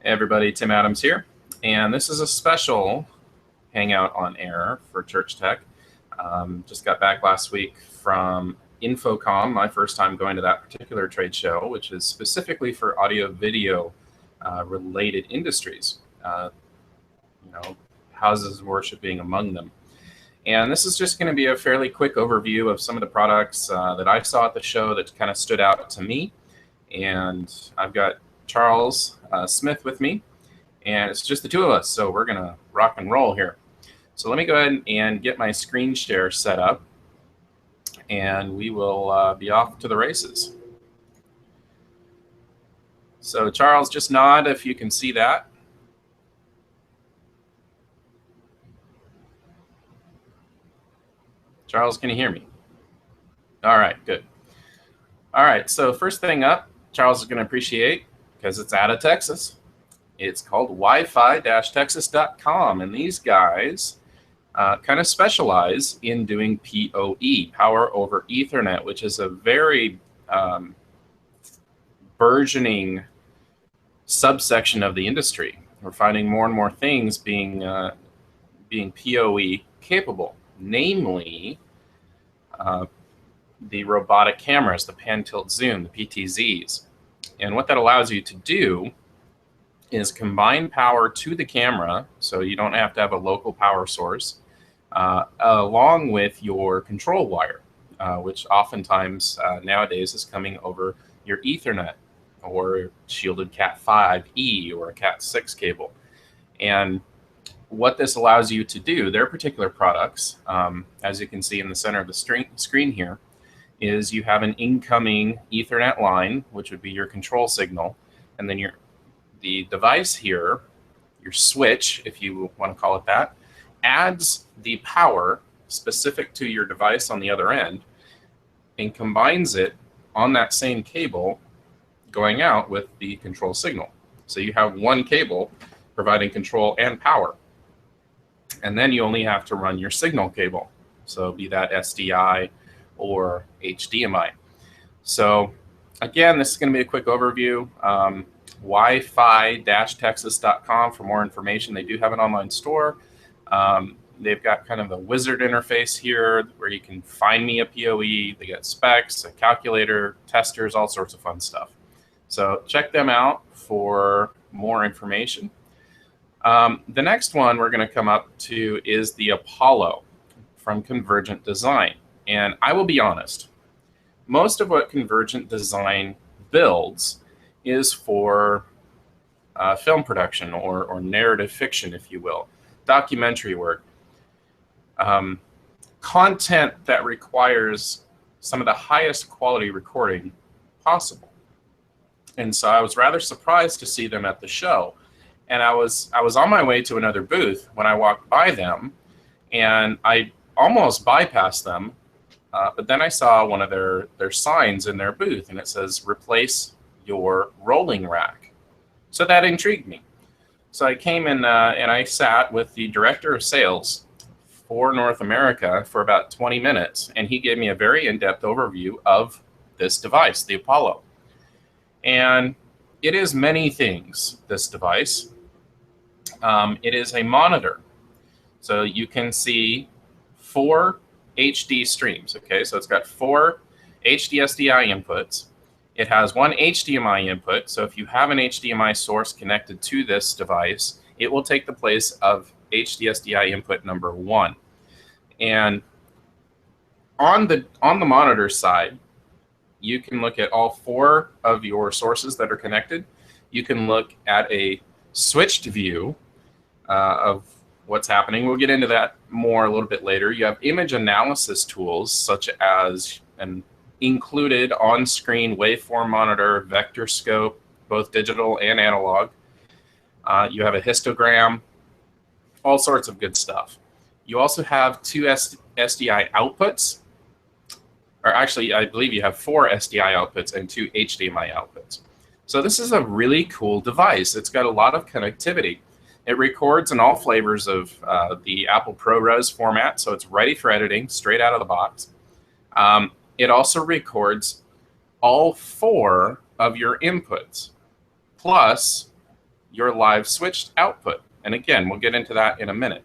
Hey everybody, Tim Adams here, and this is a special Hangout on Air for Church Tech. Just got back last week from InfoCOMM, my first time going to that particular trade show, which is specifically for audio-video related industries, houses of worship being among them. And this is just going to be a fairly quick overview of some of the products that I saw at the show that kind of stood out to me. And I've got Charles Smith with me, and it's just the two of us, so we're gonna rock and roll here. So let me go ahead and get my screen share set up, and we will be off to the races. So Charles, just nod if you can see that. Charles, can you hear me? All right, good. All right, so first thing up, Charles is going to appreciate, because it's out of Texas. It's called Wi-Fi-Texas.com, and these guys kind of specialize in doing PoE, Power over Ethernet, which is a very burgeoning subsection of the industry. We're finding more and more things being PoE capable, namely the robotic cameras, the pan tilt zoom, the PTZs. And what that allows you to do is combine power to the camera, so you don't have to have a local power source, along with your control wire, which oftentimes nowadays is coming over your Ethernet or shielded Cat5e or a Cat6 cable. And what this allows you to do, their particular products, as you can see in the center of the screen here, is you have an incoming Ethernet line, which would be your control signal, and then the device here, your switch, if you want to call it that, adds the power specific to your device on the other end and combines it on that same cable going out with the control signal. So you have one cable providing control and power. And then you only have to run your signal cable. So be that SDI or HDMI. So again, this is going to be a quick overview. Wi-Fi-Texas.com for more information. They do have an online store. They've got kind of a wizard interface here where you can find me a PoE. They got specs, a calculator, testers, all sorts of fun stuff. So check them out for more information. The next one we're going to come up to is the Apollo from Convergent Design. And I will be honest, most of what Convergent Design builds is for film production or narrative fiction, if you will, documentary work, content that requires some of the highest quality recording possible. And so I was rather surprised to see them at the show. And I was on my way to another booth when I walked by them, and I almost bypassed them. But then I saw one of their signs in their booth, and it says, "Replace your rolling rack." So that intrigued me. So I came in and I sat with the director of sales for North America for about 20 minutes, and he gave me a very in-depth overview of this device, the Apollo. And it is many things, this device. It is a monitor. So you can see 4 HD streams, okay? So it's got 4 HD SDI inputs. It has 1 HDMI input, so if you have an HDMI source connected to this device, it will take the place of HD SDI input number 1. And on the monitor side, you can look at all 4 of your sources that are connected. You can look at a switched view of what's happening. We'll get into that more a little bit later. You have image analysis tools such as an included on-screen waveform monitor, vector scope, both digital and analog. You have a histogram, all sorts of good stuff. You also have 2 SDI outputs, or actually I believe you have 4 SDI outputs and 2 HDMI outputs. So this is a really cool device. It's got a lot of connectivity. It records in all flavors of the Apple ProRes format, so it's ready for editing straight out of the box. It also records all 4 of your inputs, plus your live switched output. And again, we'll get into that in a minute.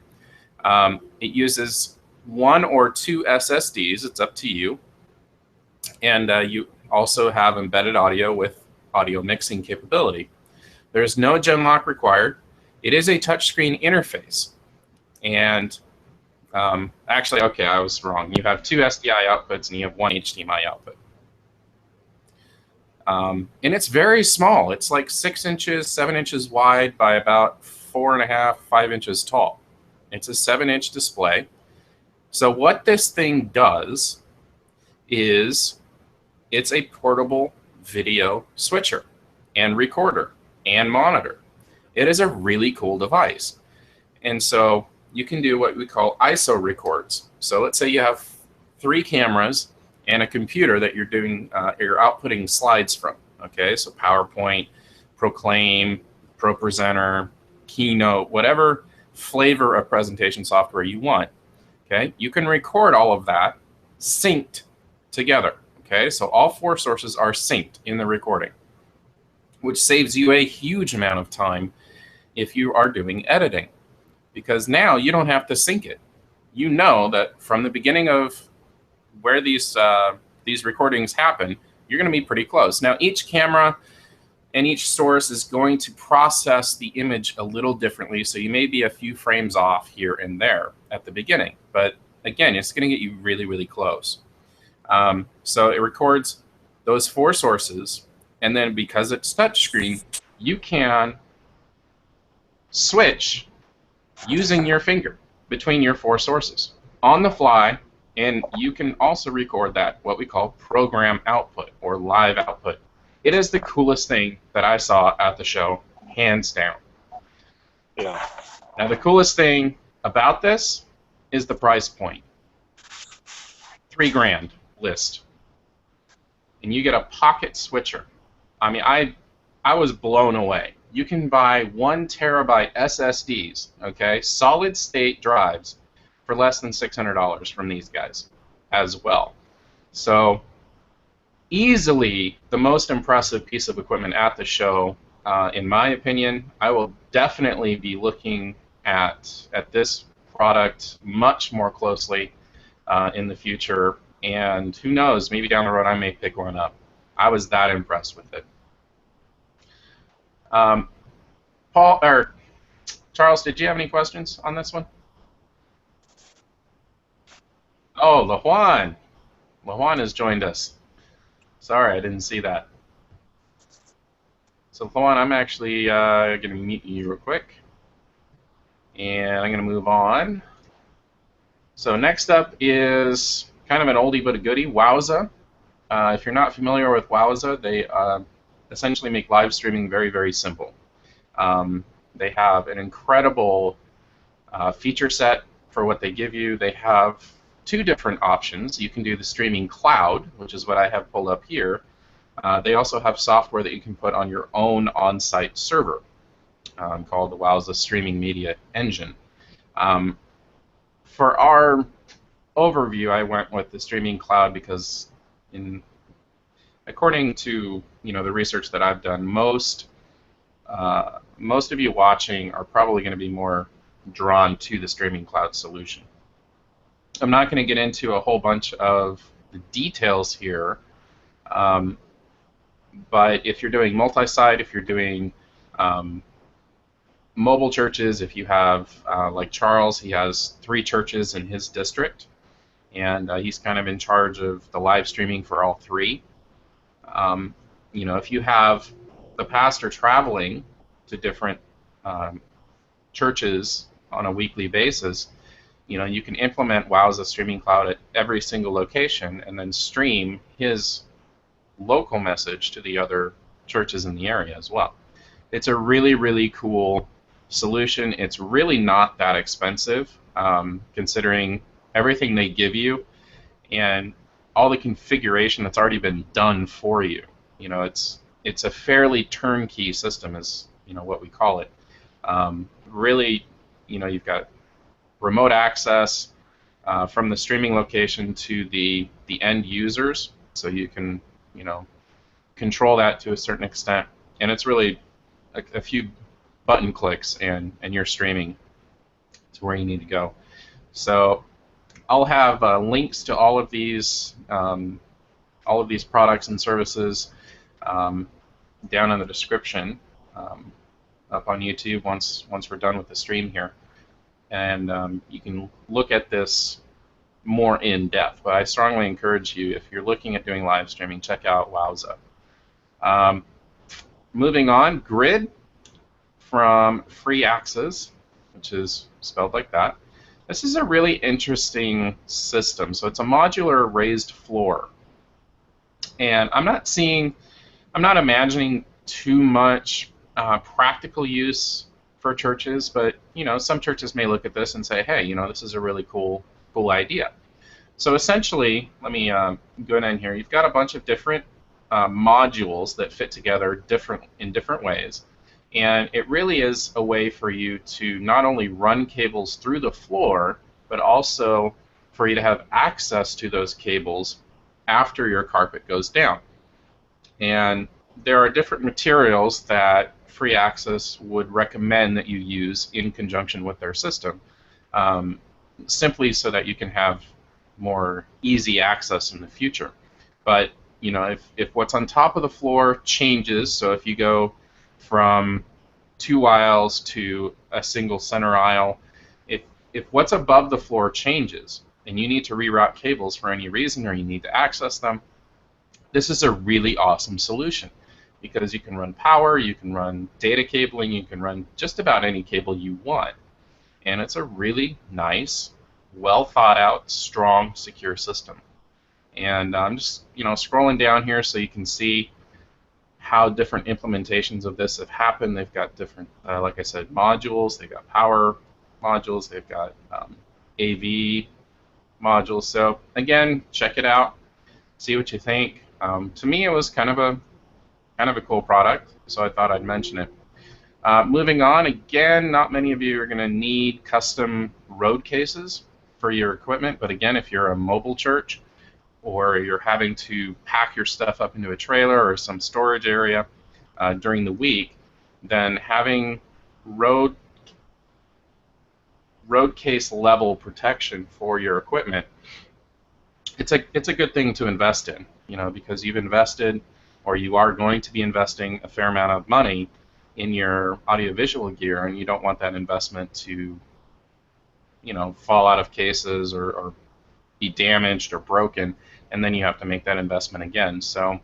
It uses 1 or 2 SSDs. It's up to you. And you also have embedded audio with audio mixing capability. There's no gen lock required. It is a touchscreen interface. And actually, okay, I was wrong. You have 2 SDI outputs and you have 1 HDMI output. And it's very small. It's like 6 inches, 7 inches wide by about 4.5, 5 inches tall. It's a 7-inch display. So what this thing does is it's a portable video switcher and recorder and monitor. It is a really cool device. And so you can do what we call ISO records. So let's say you have 3 cameras and a computer that you're doing, you're outputting slides from. Okay, so PowerPoint, Proclaim, ProPresenter, Keynote, whatever flavor of presentation software you want. Okay, you can record all of that synced together. Okay, so all 4 sources are synced in the recording, which saves you a huge amount of time if you are doing editing, because now you don't have to sync it. You know that from the beginning of where these recordings happen, you're going to be pretty close. Now, each camera and each source is going to process the image a little differently, so you may be a few frames off here and there at the beginning. But again, it's going to get you really, really close. So it records those 4 sources, and then because it's touchscreen, you can switch using your finger between your 4 sources on the fly. And you can also record that, what we call program output or live output. It is the coolest thing that I saw at the show, hands down. Yeah. Now, the coolest thing about this is the price point. $3,000 list. And you get a pocket switcher. I mean, I was blown away. You can buy 1 terabyte SSDs, okay, solid state drives, for less than $600 from these guys as well. So easily the most impressive piece of equipment at the show, in my opinion. I will definitely be looking at this product much more closely in the future, and who knows, maybe down the road I may pick one up. I was that impressed with it. Charles, did you have any questions on this one? Oh, LaJuan. LaJuan has joined us. Sorry, I didn't see that. So, LaJuan, I'm actually going to meet you real quick. And I'm going to move on. So next up is kind of an oldie but a goodie, Wowza. If you're not familiar with Wowza, they essentially make live streaming very, very simple. They have an incredible feature set for what they give you. They have 2 different options. You can do the streaming cloud, which is what I have pulled up here. They also have software that you can put on your own on-site server called the Wowza Streaming Media Engine. For our overview, I went with the streaming cloud because, according to the research that I've done, most of you watching are probably going to be more drawn to the streaming cloud solution. I'm not going to get into a whole bunch of the details here, but if you're doing multi-site, if you're doing mobile churches, if you have, like Charles, he has 3 churches in his district, and he's kind of in charge of the live streaming for all 3. If you have the pastor traveling to different churches on a weekly basis, you can implement Wowza Streaming Cloud at every single location and then stream his local message to the other churches in the area as well. It's a really, really cool solution. It's really not that expensive, considering everything they give you and all the configuration that's already been done for you. It's a fairly turnkey system, is what we call it. Really, you've got remote access from the streaming location to the end users, so you can control that to a certain extent, and it's really a few button clicks, and you're streaming to where you need to go. So I'll have links to all of these products and services down in the description up on YouTube once we're done with the stream here, and you can look at this more in depth. But I strongly encourage you, if you're looking at doing live streaming, check out Wowza. Moving on, Grid from Free Access, which is spelled like that. This is a really interesting system. So it's a modular raised floor. And I'm not imagining too much practical use for churches, but some churches may look at this and say, hey, this is a really cool idea. So essentially, let me go down here. You've got a bunch of different modules that fit together in different ways. And it really is a way for you to not only run cables through the floor, but also for you to have access to those cables after your carpet goes down. And there are different materials that Free Access would recommend that you use in conjunction with their system, simply so that you can have more easy access in the future. But if what's on top of the floor changes, so if you go from 2 aisles to a single center aisle, if what's above the floor changes and you need to reroute cables for any reason or you need to access them, this is a really awesome solution, because you can run power, you can run data cabling, you can run just about any cable you want. And it's a really nice, well thought out, strong, secure system. And I'm just scrolling down here so you can see how different implementations of this have happened. They've got different, like I said, modules. They've got power modules. They've got AV modules. So again, check it out, see what you think. To me, it was kind of a cool product, so I thought I'd mention it. Moving on, again, not many of you are going to need custom road cases for your equipment, but again, if you're a mobile church or you're having to pack your stuff up into a trailer or some storage area during the week, then having road case level protection for your equipment, it's a good thing to invest in, because you've invested, or you are going to be investing, a fair amount of money in your audiovisual gear, and you don't want that investment to fall out of cases or be damaged or broken, and then you have to make that investment again. So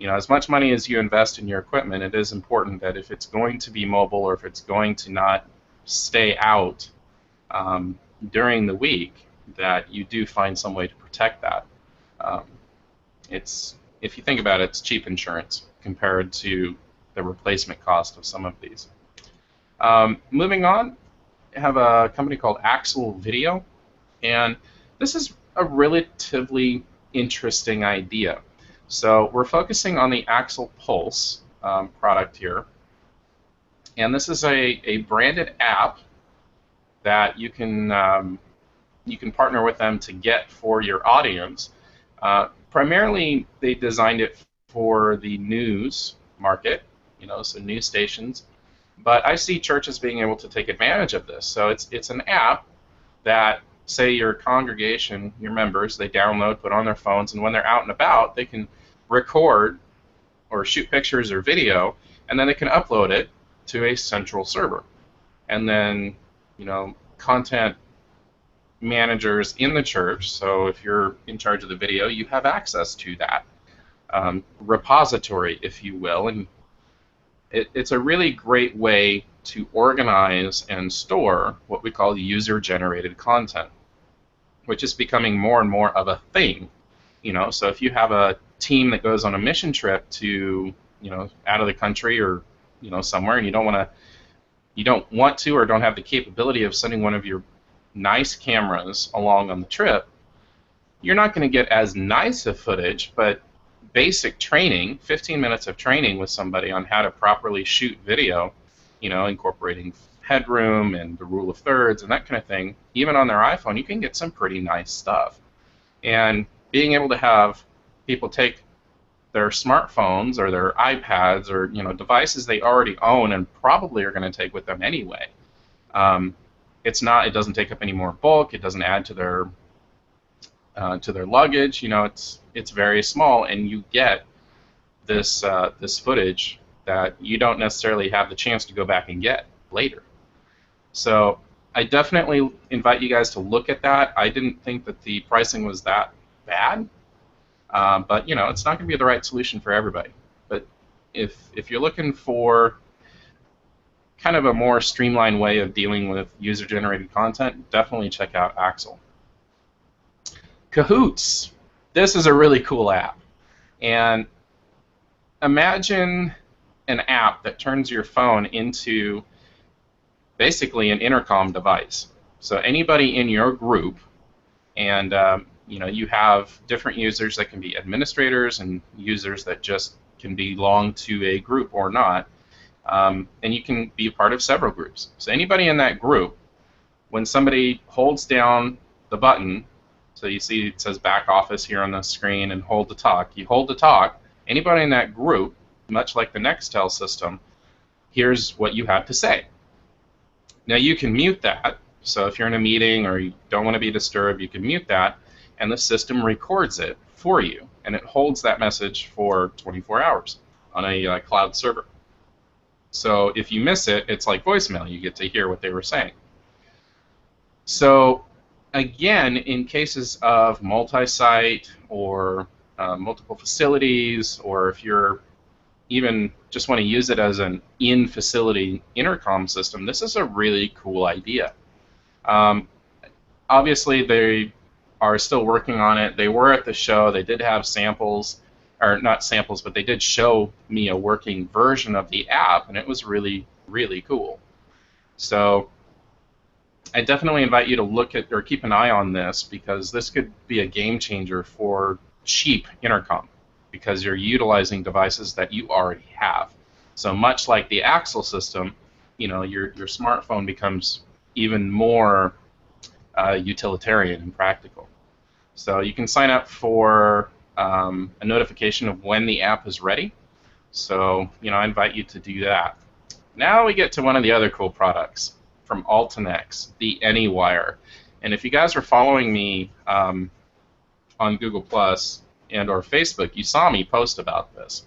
as much money as you invest in your equipment, it is important that if it's going to be mobile or if it's going to not stay out during the week, that you do find some way to protect that. If you think about it, it's cheap insurance compared to the replacement cost of some of these. Moving on, I have a company called Axle Video, and this is a relatively interesting idea. So we're focusing on the Axle Pulse product here, and this is a branded app that you can partner with them to get for your audience. Primarily, they designed it for the news market, so news stations. But I see churches being able to take advantage of this. So it's an app that, say, your congregation, your members, they download, put on their phones, and when they're out and about, they can record or shoot pictures or video, and then they can upload it to a central server. And then, content managers in the church, so if you're in charge of the video, you have access to that repository, if you will, and it's a really great way to organize and store what we call user-generated content, which is becoming more and more of a thing. So if you have a team that goes on a mission trip to, out of the country or, somewhere, and you don't want to or don't have the capability of sending one of your nice cameras along on the trip, you're not going to get as nice of footage, but basic training, 15 minutes of training with somebody on how to properly shoot video, incorporating headroom and the rule of thirds and that kind of thing, even on their iPhone, you can get some pretty nice stuff. And being able to have people take their smartphones or their iPads or devices they already own and probably are going to take with them anyway. It doesn't take up any more bulk. It doesn't add to their luggage. It's very small, and you get this footage that you don't necessarily have the chance to go back and get later. So I definitely invite you guys to look at that. I didn't think that the pricing was that bad, but it's not going to be the right solution for everybody. But if you're looking for kind of a more streamlined way of dealing with user-generated content, definitely check out Axel. Cahoots. This is a really cool app. And imagine an app that turns your phone into basically an intercom device. So anybody in your group, and you have different users that can be administrators and users that just can belong to a group or not, and you can be a part of several groups. So anybody in that group, when somebody holds down the button, so you see it says back office here on the screen and hold to talk, you hold to talk, anybody in that group, much like the Nextel system, here's what you have to say. Now you can mute that, so if you're in a meeting or you don't want to be disturbed, you can mute that, and the system records it for you, and it holds that message for 24 hours on a cloud server. So if you miss it, it's like voicemail. You get to hear what they were saying. So again, in cases of multi-site or multiple facilities, or if you're even just want to use it as an in-facility intercom system, this is a really cool idea. Obviously, they are still working on it. They were at the show. They did have samples, or not samples, but they did show me a working version of the app, and it was really, really cool. So I definitely invite you to look at or keep an eye on this, because this could be a game changer for cheap intercom, because you're utilizing devices that you already have. So much like the Axel system, your smartphone becomes even more utilitarian and practical. So you can sign up for a notification of when the app is ready. So I invite you to do that. Now we get to one of the other cool products from Altinex, the AnyWire. And if you guys are following me on Google Plus and or Facebook, you saw me post about this.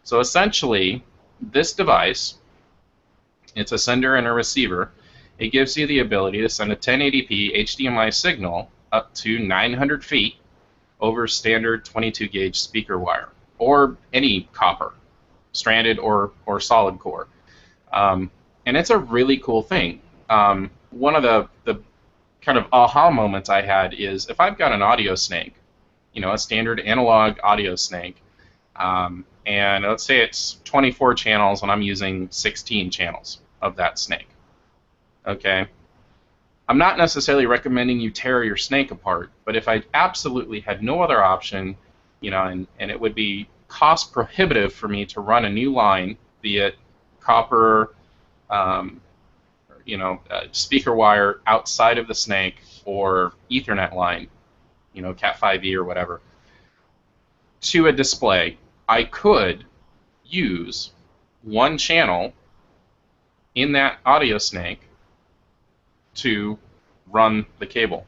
So essentially, this device, it's a sender and a receiver. It gives you the ability to send a 1080p HDMI signal up to 900 feet over standard 22 gauge speaker wire, or any copper, stranded or solid core. And it's a really cool thing. One of the kind of aha moments I had is if I've got an audio snake, a standard analog audio snake, and let's say it's 24 channels and I'm using 16 channels of that snake. Okay, I'm not necessarily recommending you tear your snake apart, but if I absolutely had no other option, and it would be cost prohibitive for me to run a new line, be it copper, speaker wire outside of the snake, or Ethernet line, Cat5e or whatever, to a display, I could use one channel in that audio snake to run the cable,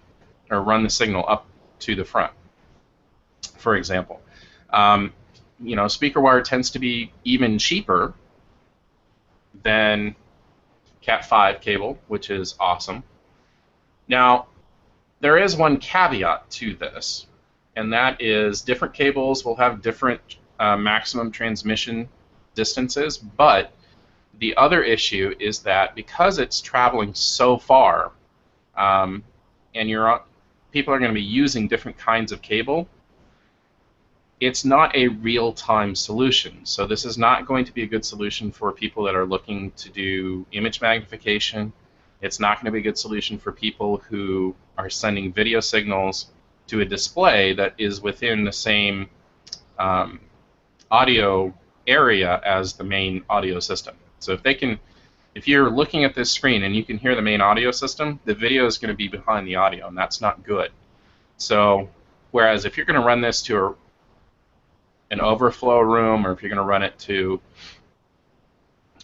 or run the signal up to the front, for example. Speaker wire tends to be even cheaper than Cat5 cable, which is awesome. Now, there is one caveat to this, and that is different cables will have different maximum transmission distances, but the other issue is that because it's traveling so far, and people are going to be using different kinds of cable, it's not a real-time solution. So this is not going to be a good solution for people that are looking to do image magnification. It's not going to be a good solution for people who are sending video signals to a display that is within the same audio area as the main audio system. So if you're looking at this screen and you can hear the main audio system, the video is going to be behind the audio, and that's not good. So whereas if you're going to run this to an overflow room, or if you're going to run it to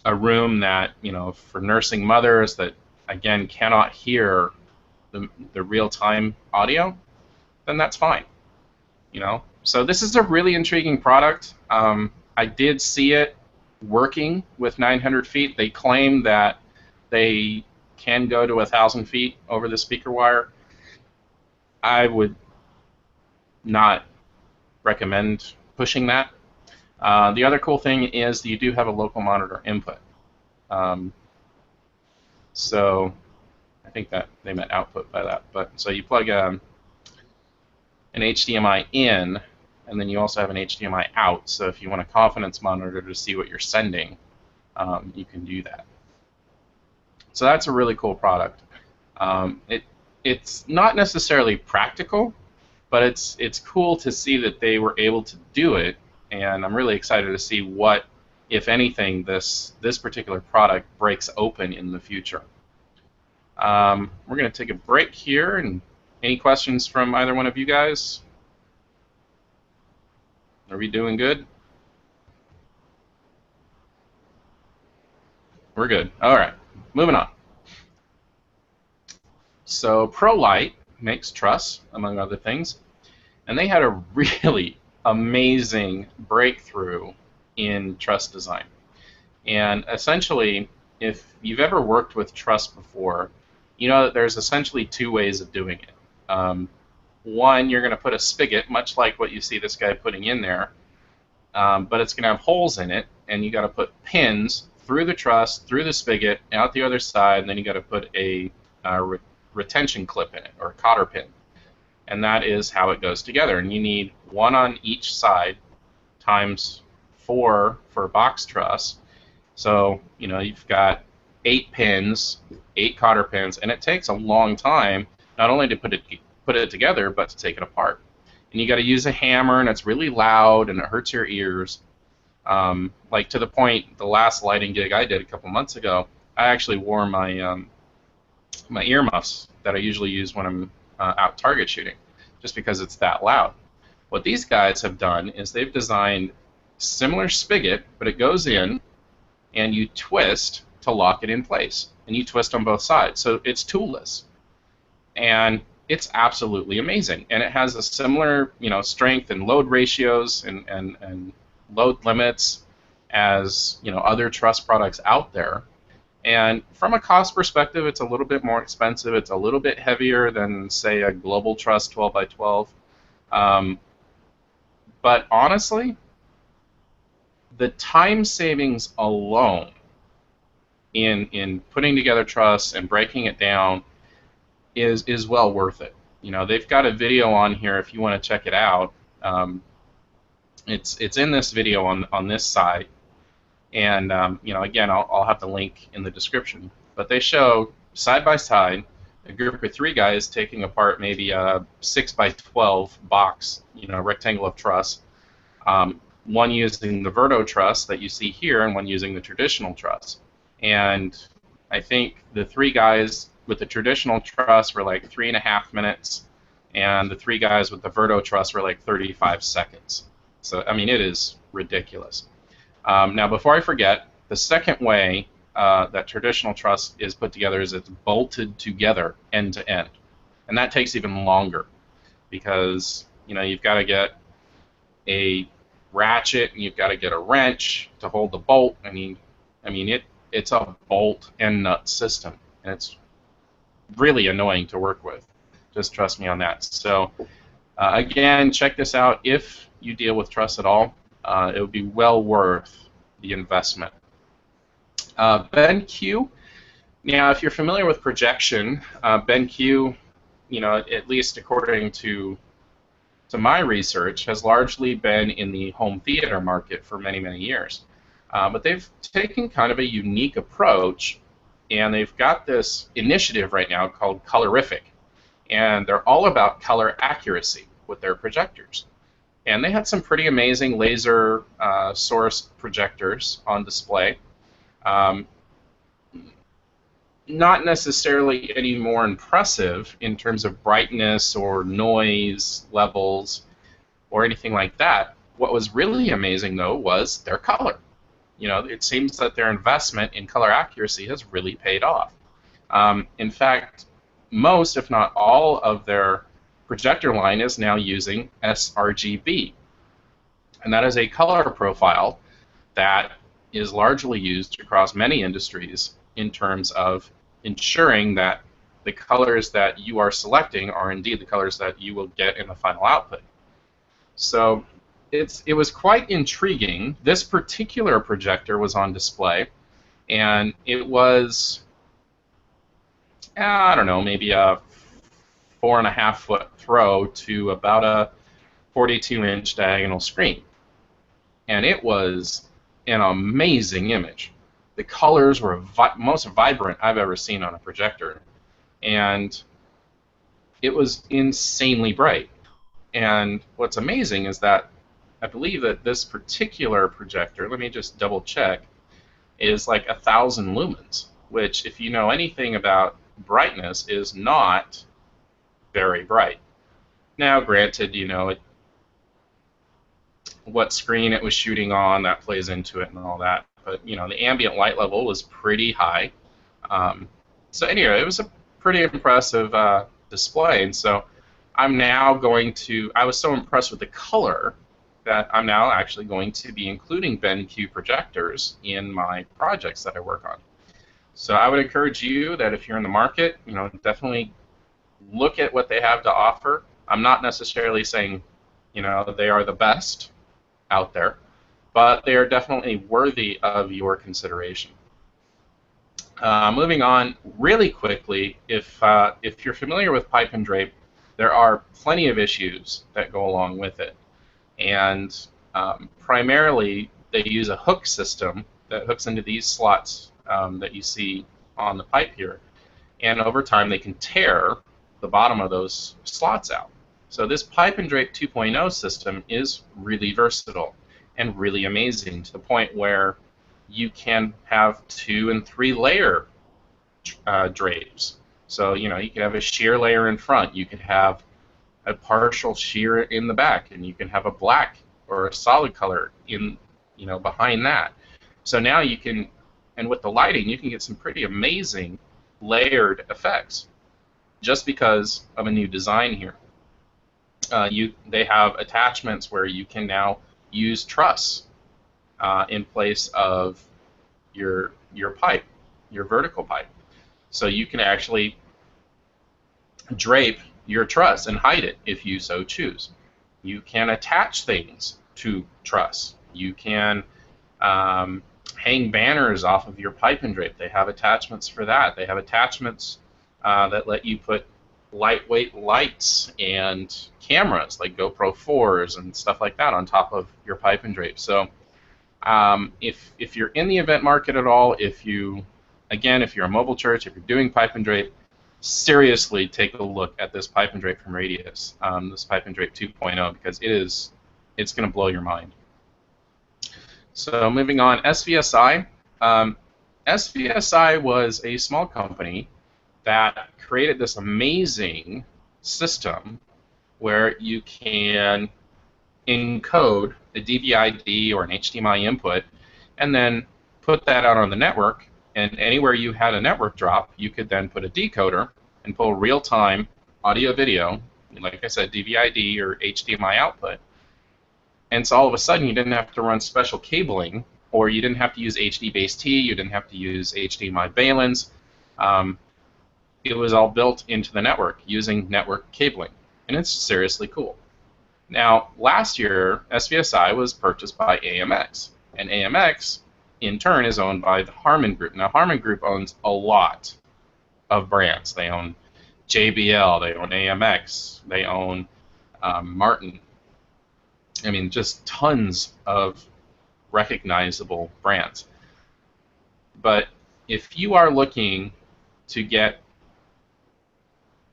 a room that, for nursing mothers that, again, cannot hear the real-time audio, then that's fine. So this is a really intriguing product. I did see it working with 900 feet. They claim that they can go to 1,000 feet over the speaker wire. I would not recommend pushing that. The other cool thing is you do have a local monitor input. So I think that they meant output by that. But so you plug an HDMI in, and then you also have an HDMI out. So if you want a confidence monitor to see what you're sending, you can do that. So that's a really cool product. It's not necessarily practical, but it's cool to see that they were able to do it, and I'm really excited to see what, if anything, this particular product breaks open in the future. We're going to take a break here, and any questions from either one of you guys? Are we doing good? We're good. All right, moving on. So ProLite makes truss, among other things, and they had a really amazing breakthrough in truss design. And essentially, if you've ever worked with truss before, you know that there's essentially two ways of doing it. One, you're going to put a spigot, much like what you see this guy putting in there, but it's going to have holes in it, and you got to put pins through the truss, through the spigot, out the other side, and then you got to put a retention clip in it, or a cotter pin. And that is how it goes together. And you need one on each side times 4 for a box truss. So, you've got 8 pins, 8 cotter pins, and it takes a long time not only to put it together, but to take it apart. And you got to use a hammer, and it's really loud, and it hurts your ears. Like, to the point, the last lighting gig I did a couple months ago, I actually wore my my earmuffs that I usually use when I'm out target shooting, just because it's that loud. What these guys have done is they've designed similar spigot, but it goes in, and you twist to lock it in place, and you twist on both sides, so it's toolless, and it's absolutely amazing. And it has a similar, strength and load ratios and load limits as other truss products out there. And from a cost perspective, it's a little bit more expensive. It's a little bit heavier than, say, a global truss 12 by 12. But honestly, the time savings alone in putting together truss and breaking it down is well worth it. They've got a video on here if you want to check it out. It's in this video on this side. And, again, I'll have the link in the description. But they show, side by side, a group of 3 guys taking apart maybe a 6 by 12 box, rectangle of truss. One using the Verto truss that you see here, and one using the traditional truss. And I think the 3 guys with the traditional truss were like 3.5 minutes, and the 3 guys with the Verto truss were like 35 seconds. So, I mean, it is ridiculous. Now, before I forget, the second way that traditional truss is put together is it's bolted together end to end. And that takes even longer because, you've got to get a ratchet and you've got to get a wrench to hold the bolt. It's a bolt and nut system, and it's really annoying to work with. Just trust me on that. So, again, check this out. If you deal with truss at all, it would be well worth the investment. Benq. Now, if you're familiar with projection, Benq, at least according to my research, has largely been in the home theater market for many, many years. But they've taken kind of a unique approach, and they've got this initiative right now called Colorific, and they're all about color accuracy with their projectors. And they had some pretty amazing laser sourced projectors on display. Not necessarily any more impressive in terms of brightness or noise levels or anything like that, What was really amazing, though, was their color. You know, it seems that their investment in color accuracy has really paid off. In fact, most, if not all, of their projector line is now using sRGB. And that is a color profile that is largely used across many industries in terms of ensuring that the colors that you are selecting are indeed the colors that you will get in the final output. So it was quite intriguing. This particular projector was on display, and it was, I don't know, maybe a 4.5-foot throw to about a 42-inch diagonal screen. And it was an amazing image. The colors were most vibrant I've ever seen on a projector, and it was insanely bright. And what's amazing is that I believe that this particular projector, let me just double check, is like 1,000 lumens, which, if you know anything about brightness, is not very bright. Now, granted, you know, what screen it was shooting on, that plays into it and all that. But, you know, the ambient light level was pretty high. So anyway, it was a pretty impressive display. And so I'm now going to, I was so impressed with the color that I'm now actually going to be including Benq projectors in my projects that I work on. So I would encourage you that if you're in the market, you know, definitely look at what they have to offer. I'm not necessarily saying, you know, they are the best out there, but they are definitely worthy of your consideration. Moving on really quickly, if you're familiar with pipe and drape, there are plenty of issues that go along with it. And primarily, they use a hook system that hooks into these slots that you see on the pipe here. And over time, they can tear the bottom of those slots out. So this pipe and drape 2.0 system is really versatile and really amazing, to the point where you can have 2- and 3-layer drapes. So, you know, you could have a sheer layer in front, you could have a partial sheer in the back, and you can have a black or a solid color in, you know, behind that. So now you can, and with the lighting, you can get some pretty amazing layered effects just because of a new design here. They have attachments where you can now use truss in place of your pipe, your vertical pipe. So you can actually drape your truss and hide it if you so choose. You can attach things to truss. You can hang banners off of your pipe and drape. They have attachments for that. They have attachments that let you put lightweight lights and cameras like GoPro 4s and stuff like that on top of your pipe and drape. So if you're in the event market at all, if you're a mobile church, if you're doing pipe and drape, seriously take a look at this pipe and drape from Radius, this pipe and drape 2.0, because it's going to blow your mind. So moving on, SVSI. SVSI was a small company that created this amazing system where you can encode a DVI-D or an HDMI input and then put that out on the network, and anywhere you had a network drop, you could then put a decoder and pull real-time audio-video, like I said, DVI-D or HDMI output. And so all of a sudden, you didn't have to run special cabling, or you didn't have to use HD-base T, you didn't have to use HDMI valence. It was all built into the network using network cabling, and it's seriously cool. Now, last year, SVSI was purchased by AMX, and AMX, in turn, is owned by the Harman Group. Now, Harman Group owns a lot of brands. They own JBL, they own AMX, they own Martin. I mean, just tons of recognizable brands. But if you are looking to get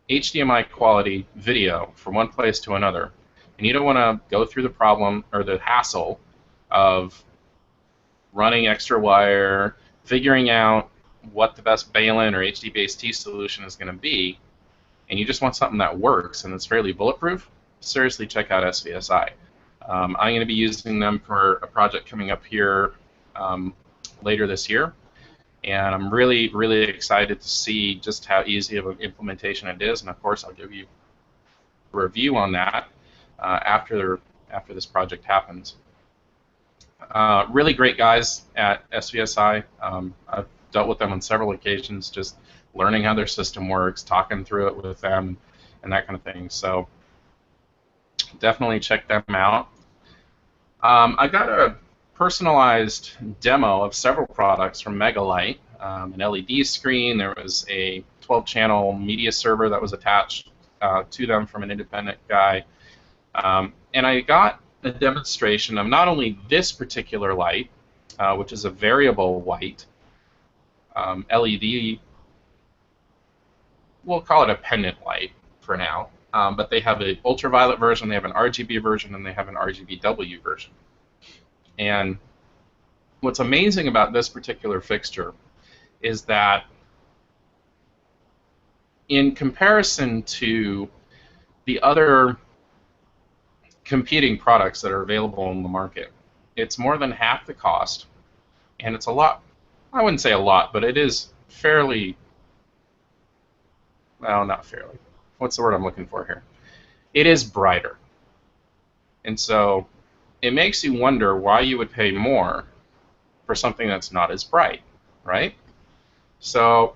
HDMI quality video from one place to another, and you don't want to go through the problem or the hassle of running extra wire, figuring out what the best Balun or HD-base T solution is going to be, and you just want something that works and it's fairly bulletproof, seriously check out SVSI. I'm going to be using them for a project coming up here later this year, and I'm really, really excited to see just how easy of an implementation it is. And of course, I'll give you a review on that after this project happens. Really great guys at SVSI. I've dealt with them on several occasions, just learning how their system works, talking through it with them, and that kind of thing. So definitely check them out. I got a personalized demo of several products from da-lite, an LED screen. There was a 12-channel media server that was attached to them from an independent guy. And I got a demonstration of not only this particular light, which is a variable white LED, we'll call it a pendant light for now, but they have an ultraviolet version, they have an RGB version, and they have an RGBW version. And what's amazing about this particular fixture is that in comparison to the other competing products that are available in the market, it's more than half the cost, and it's a lot, I wouldn't say a lot, but it is fairly, well, not fairly, what's the word I'm looking for here? It is brighter. And so it makes you wonder why you would pay more for something that's not as bright, right? So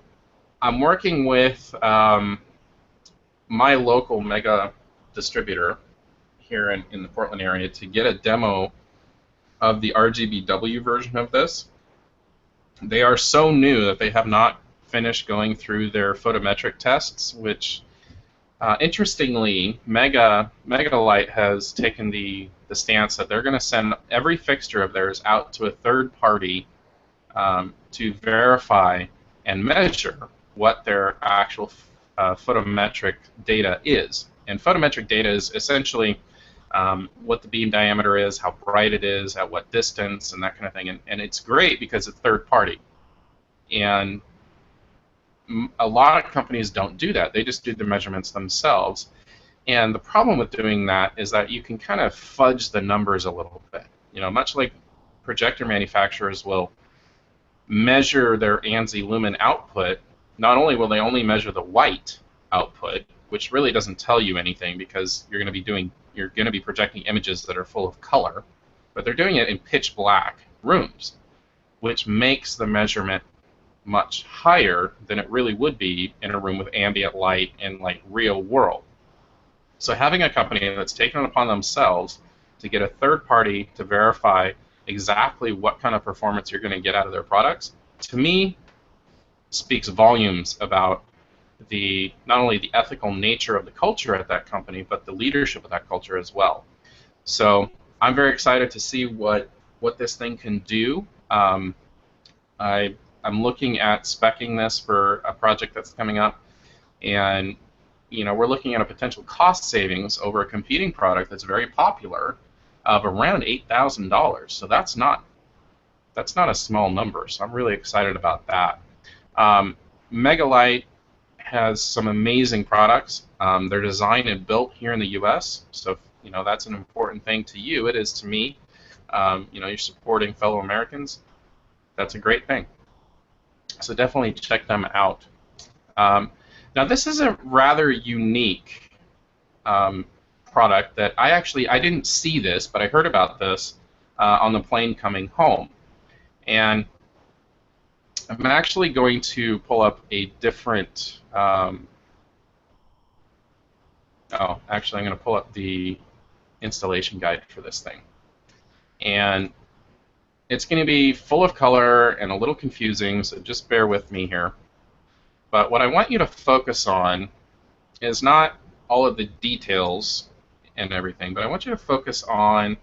I'm working with my local mega distributor here in the Portland area to get a demo of the RGBW version of this. They are so new that they have not finished going through their photometric tests, which interestingly, da-lite has taken the stance that they're going to send every fixture of theirs out to a third party to verify and measure what their actual photometric data is. And photometric data is essentially what the beam diameter is, how bright it is, at what distance, and that kind of thing. And it's great because it's third party. And a lot of companies don't do that. They just do the measurements themselves. And the problem with doing that is that you can kind of fudge the numbers a little bit. You know, much like projector manufacturers will measure their ANSI lumen output, not only will they only measure the white output, which really doesn't tell you anything because you're going to be projecting images that are full of color, but they're doing it in pitch black rooms, which makes the measurement much higher than it really would be in a room with ambient light and like real world. So having a company that's taken it upon themselves to get a third party to verify exactly what kind of performance you're going to get out of their products, to me, speaks volumes about not only the ethical nature of the culture at that company, but the leadership of that culture as well. So I'm very excited to see what this thing can do. I'm looking at speccing this for a project that's coming up, and we're looking at a potential cost savings over a competing product that's very popular of around $8,000. So that's not a small number. So I'm really excited about that. da-lite has some amazing products. They're designed and built here in the U.S. So if, that's an important thing to you. It is to me. You're supporting fellow Americans. That's a great thing. So definitely check them out. Now this is a rather unique product that I didn't see this, but I heard about this on the plane coming home. And I'm actually going to pull up a different, I'm going to pull up the installation guide for this thing. And it's going to be full of color and a little confusing, so just bear with me here. But what I want you to focus on is not all of the details and everything, but I want you to focus on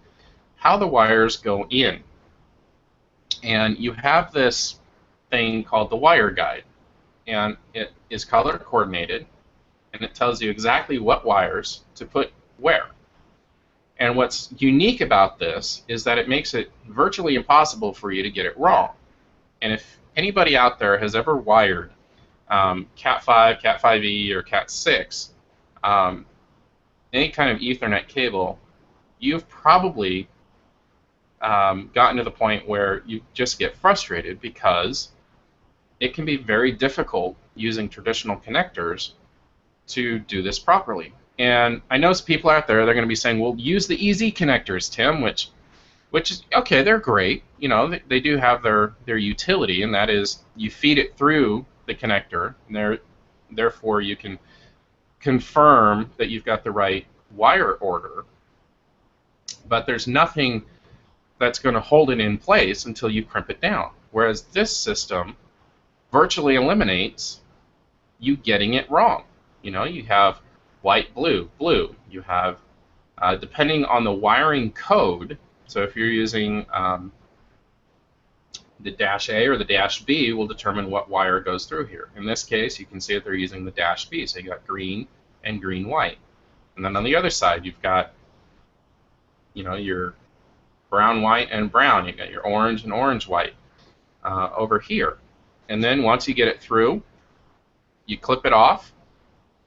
how the wires go in. And you have this thing called the wire guide, and it is color coordinated, and it tells you exactly what wires to put where. And what's unique about this is that it makes it virtually impossible for you to get it wrong. And if anybody out there has ever wired Cat5, Cat5e, or Cat6, any kind of Ethernet cable, you've probably gotten to the point where you just get frustrated because it can be very difficult using traditional connectors to do this properly. And I know some people out there, they're going to be saying, well, use the easy connectors, Tim, which is, okay, they're great. You know, they do have their utility, and that is you feed it through the connector, and therefore you can confirm that you've got the right wire order. But there's nothing that's going to hold it in place until you crimp it down. Whereas this system virtually eliminates you getting it wrong. You know, you have white, blue, blue. You have, depending on the wiring code, so if you're using the dash A or the dash B will determine what wire goes through here. In this case, you can see that they're using the dash B, so you got green and green-white. And then on the other side, you've got, you know, your brown, white, and brown. You've got your orange and orange-white over here. And then once you get it through, you clip it off,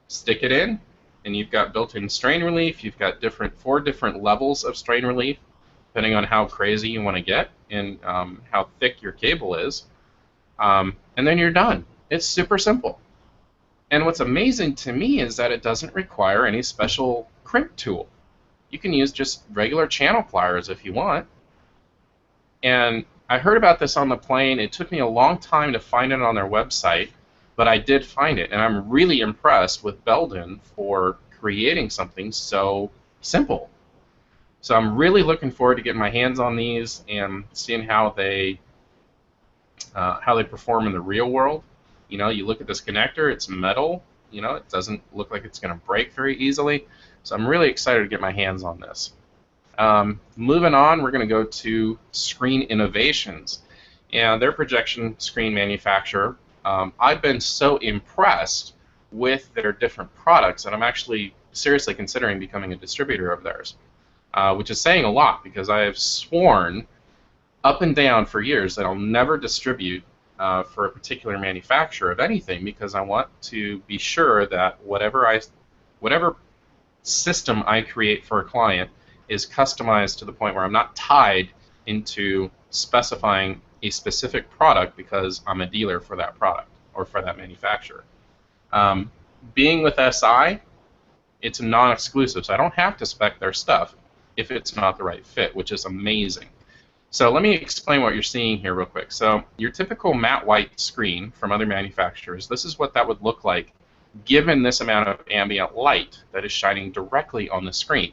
stick it in, and you've got built-in strain relief. You've got 4 different levels of strain relief, depending on how crazy you want to get and how thick your cable is. And then you're done. It's super simple. And what's amazing to me is that it doesn't require any special crimp tool. You can use just regular channel pliers if you want. And I heard about this on the plane. It took me a long time to find it on their website, but I did find it. And I'm really impressed with Belden for creating something so simple. So I'm really looking forward to getting my hands on these and seeing how they perform in the real world. You know, you look at this connector, it's metal. You know, it doesn't look like it's going to break very easily. So I'm really excited to get my hands on this. Moving on, we're going to go to Screen Innovations, and their projection screen manufacturer. I've been so impressed with their different products that I'm actually seriously considering becoming a distributor of theirs, which is saying a lot because I have sworn up and down for years that I'll never distribute for a particular manufacturer of anything because I want to be sure that whatever system I create for a client is customized to the point where I'm not tied into specifying a specific product because I'm a dealer for that product or for that manufacturer. Being with SI, it's non-exclusive, so I don't have to spec their stuff if it's not the right fit, which is amazing. So let me explain what you're seeing here real quick. So your typical matte white screen from other manufacturers, this is what that would look like given this amount of ambient light that is shining directly on the screen.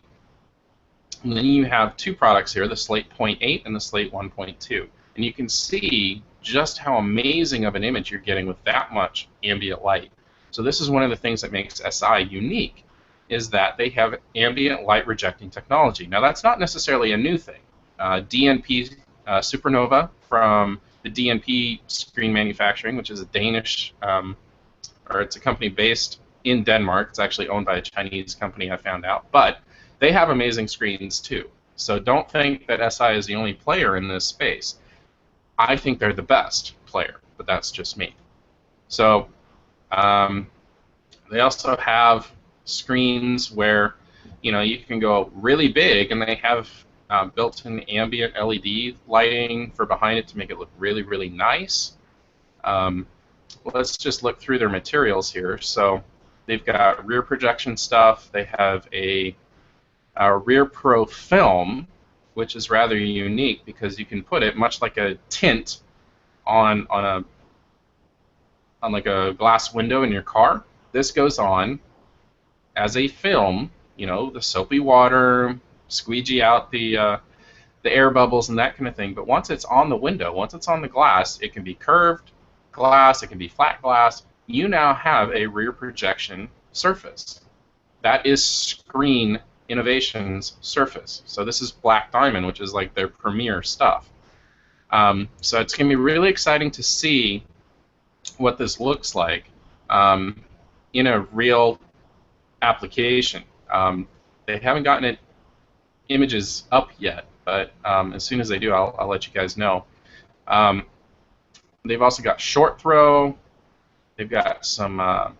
And then you have 2 products here, the Slate 0.8 and the Slate 1.2. And you can see just how amazing of an image you're getting with that much ambient light. So this is one of the things that makes SI unique, is that they have ambient light rejecting technology. Now that's not necessarily a new thing. DNP Supernova from the DNP Screen Manufacturing, which is a Danish, or it's a company based in Denmark. It's actually owned by a Chinese company, I found out. But they have amazing screens too. So don't think that SI is the only player in this space. I think they're the best player, but that's just me. So they also have screens where, you know, you can go really big, and they have built-in ambient LED lighting for behind it to make it look really, really nice. Let's just look through their materials here. So they've got rear projection stuff. They have a rear pro film, which is rather unique because you can put it much like a tint on like a glass window in your car. This goes on as a film, you know, the soapy water, squeegee out the air bubbles and that kind of thing. But once it's on the window, once it's on the glass, it can be curved glass, it can be flat glass. You now have a rear projection surface. That is Screen Innovations surface. So this is Black Diamond, which is like their premier stuff. So it's going to be really exciting to see what this looks like in a real application. They haven't gotten it images up yet, but as soon as they do, I'll let you guys know. They've also got short throw. They've got some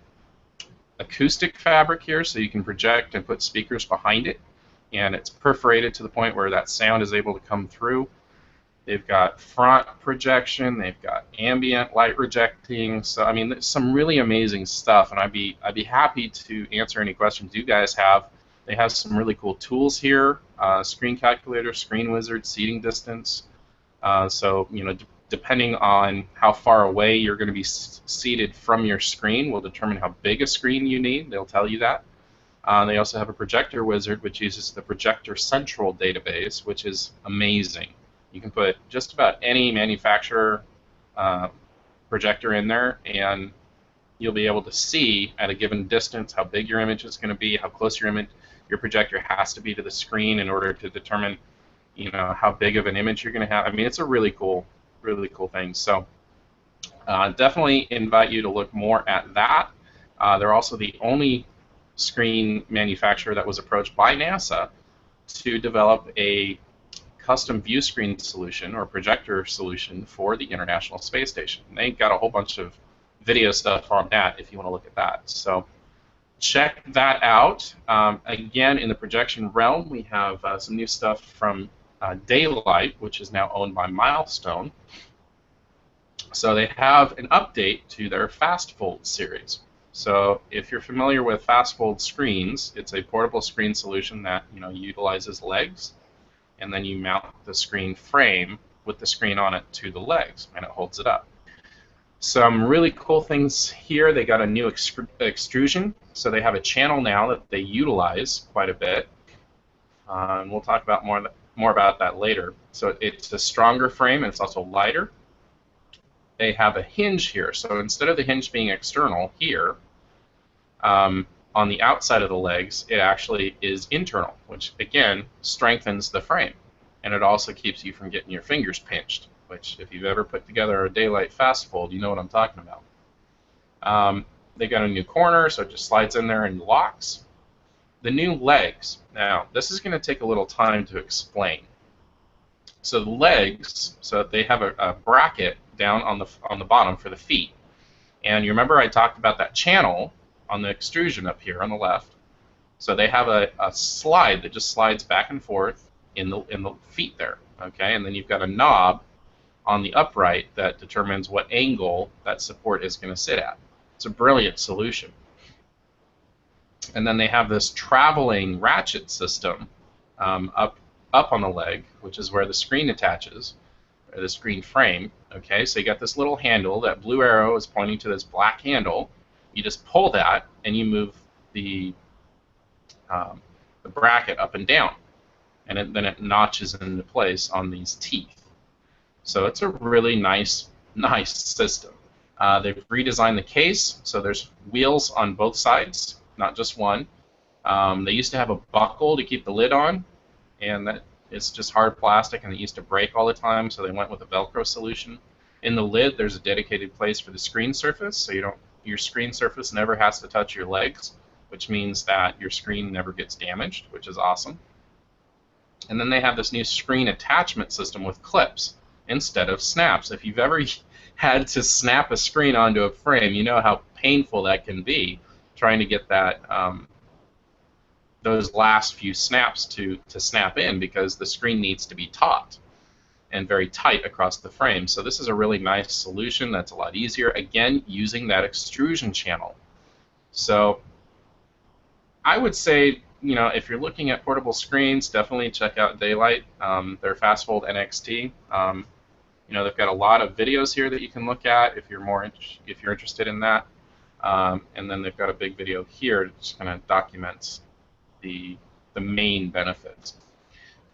acoustic fabric here, so you can project and put speakers behind it. and it's perforated to the point where that sound is able to come through. They've got front projection, they've got ambient light rejecting. So I mean, there's some really amazing stuff, and I'd be happy to answer any questions you guys have. They have some really cool tools here: screen calculator, screen wizard, seating distance. So depending on how far away you're going to be seated from your screen, will determine how big a screen you need. They'll tell you that. They also have a projector wizard, which uses the Projector Central database, which is amazing. You can put just about any manufacturer projector in there, and you'll be able to see at a given distance how big your image is going to be, how close your projector has to be to the screen in order to determine, how big of an image you're going to have. I mean, it's a really cool thing. So definitely invite you to look more at that. They're also the only screen manufacturer that was approached by NASA to develop a custom view screen solution or projector solution for the International Space Station. They got a whole bunch of video stuff on that if you want to look at that. So check that out. Again, in the projection realm, we have some new stuff from da-lite, which is now owned by Milestone. So they have an update to their Fast Fold series. So if you're familiar with Fast Fold screens, it's a portable screen solution that utilizes legs, and then you mount the screen frame with the screen on it to the legs, and it holds it up. Some really cool things here. They got a new extrusion, so they have a channel now that they utilize quite a bit, and we'll talk about more about that later. So it's a stronger frame, and it's also lighter. They have a hinge here, so instead of the hinge being external here, on the outside of the legs, it actually is internal, which again strengthens the frame, and it also keeps you from getting your fingers pinched, which if you've ever put together a da-lite fast fold, you know what I'm talking about. They got a new corner, so it just slides in there and locks. The new legs, now this is going to take a little time to explain. So the legs, so they have a bracket down on the bottom for the feet, and you remember I talked about that channel on the extrusion up here on the left. So they have a slide that just slides back and forth in the feet there, okay? And then you've got a knob on the upright that determines what angle that support is going to sit at. It's a brilliant solution. And then they have this traveling ratchet system up on the leg, which is where the screen attaches, or the screen frame, okay? So you got this little handle. That blue arrow is pointing to this black handle. You just pull that, and you move the bracket up and down, and then it notches into place on these teeth. So it's a really nice system. They've redesigned the case, so there's wheels on both sides, not just one. They used to have a buckle to keep the lid on, and that it's just hard plastic, and it used to break all the time, so they went with a Velcro solution. In the lid, there's a dedicated place for the screen surface, so your screen surface never has to touch your legs, which means that your screen never gets damaged, which is awesome. And then they have this new screen attachment system with clips instead of snaps. If you've ever had to snap a screen onto a frame, you know how painful that can be, trying to get that those last few snaps to snap in, because the screen needs to be taut and very tight across the frame. So this is a really nice solution that's a lot easier, again, using that extrusion channel. So I would say, if you're looking at portable screens, definitely check out da-lite, their Fast Fold NXT. They've got a lot of videos here that you can look at if you're interested in that. And then they've got a big video here that just kind of documents the main benefits.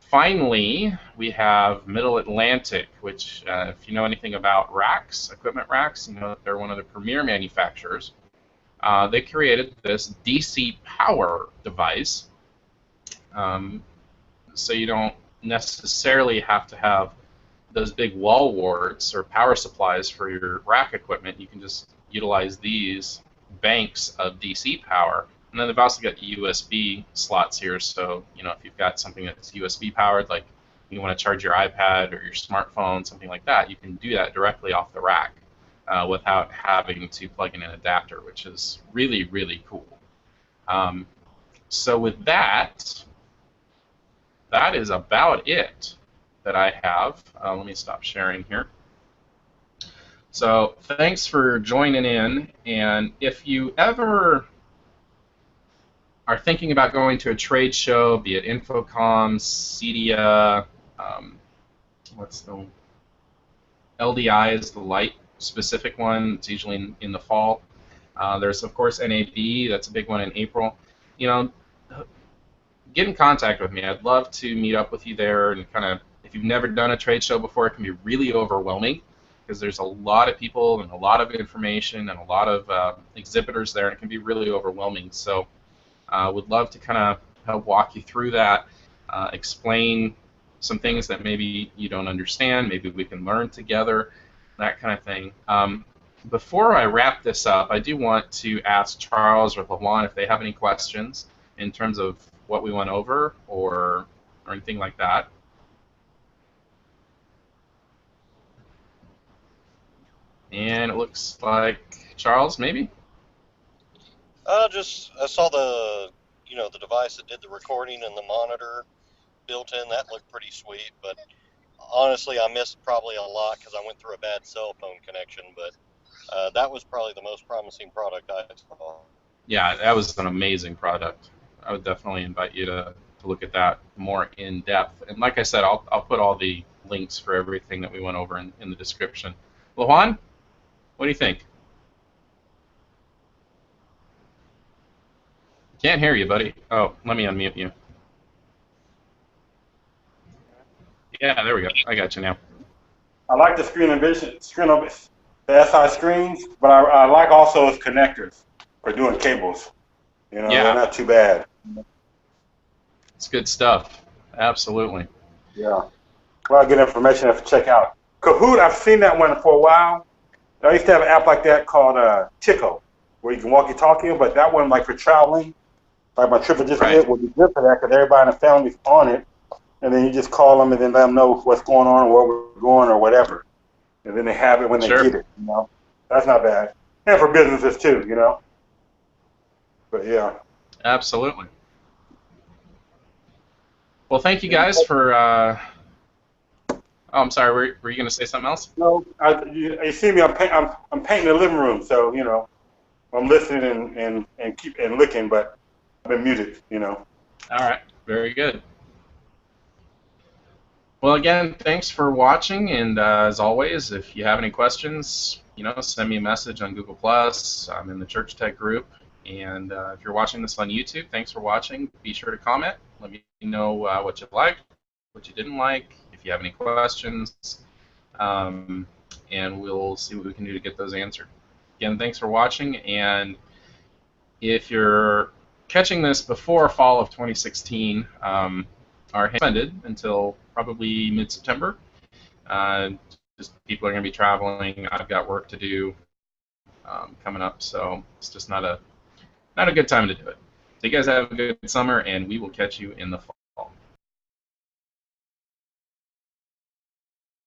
Finally, we have Middle Atlantic, which, if you know anything about racks, equipment racks, you know that they're one of the premier manufacturers. They created this DC power device, so you don't necessarily have to have those big wall warts or power supplies for your rack equipment. You can just utilize these banks of DC power. And then they've also got USB slots here, so if you've got something that's USB powered, like you want to charge your iPad or your smartphone, something like that, you can do that directly off the rack without having to plug in an adapter, which is really, really cool. So with that, that is about it that I have. Let me stop sharing here. So thanks for joining in, and if you ever are thinking about going to a trade show, be it InfoCOMM, CEDIA, what's the LDI is the light specific one. It's usually in the fall. There's of course NAB. That's a big one in April. You know, get in contact with me. I'd love to meet up with you there and kind of, if you've never done a trade show before, it can be really overwhelming because there's a lot of people and a lot of information and a lot of exhibitors there, and it can be really overwhelming. So would love to kind of help walk you through that, explain some things that maybe you don't understand, maybe we can learn together, that kind of thing. Before I wrap this up, I do want to ask Charles or LaJuan if they have any questions in terms of what we went over or anything like that. And it looks like Charles, maybe? I saw the device that did the recording and the monitor built in. That looked pretty sweet, but honestly, I missed probably a lot because I went through a bad cell phone connection. But that was probably the most promising product I saw. Yeah, that was an amazing product. I would definitely invite you to look at that more in depth. And like I said, I'll put all the links for everything that we went over in the description. LaJuan, what do you think? Can't hear you, buddy. Oh, let me unmute you. Yeah, there we go. I got you now. I like the screen of the SI screens, but I like also its connectors for doing cables. You know, Yeah. They're not too bad. It's good stuff. Absolutely. Yeah. A lot of good information I have to check out. Kahoot, I've seen that one for a while. I used to have an app like that called Tico, where you can walkie-talkie, but that one, like for traveling, like my trip I just did, would be good for that because everybody in the family's on it, and then you just call them and then let them know what's going on or where we're going or whatever, and then they have it when they get it. You know, that's not bad, and for businesses too. You know, but yeah. Absolutely. Well, thank you guys for. Oh, I'm sorry. Were you going to say something else? No, you see me. I'm painting the living room, so you know, I'm listening and looking, but I've been muted. You know. All right. Very good. Well, again, thanks for watching, and as always, if you have any questions, send me a message on Google+. I'm in the Church Tech group, and if you're watching this on YouTube, thanks for watching. Be sure to comment. Let me know what you liked, what you didn't like, if you have any questions, and we'll see what we can do to get those answered. Again, thanks for watching, and if you're catching this before fall of 2016, are suspended until probably mid-September. Just people are going to be traveling. I've got work to do coming up, so it's just not a good time to do it. So you guys have a good summer, and we will catch you in the fall.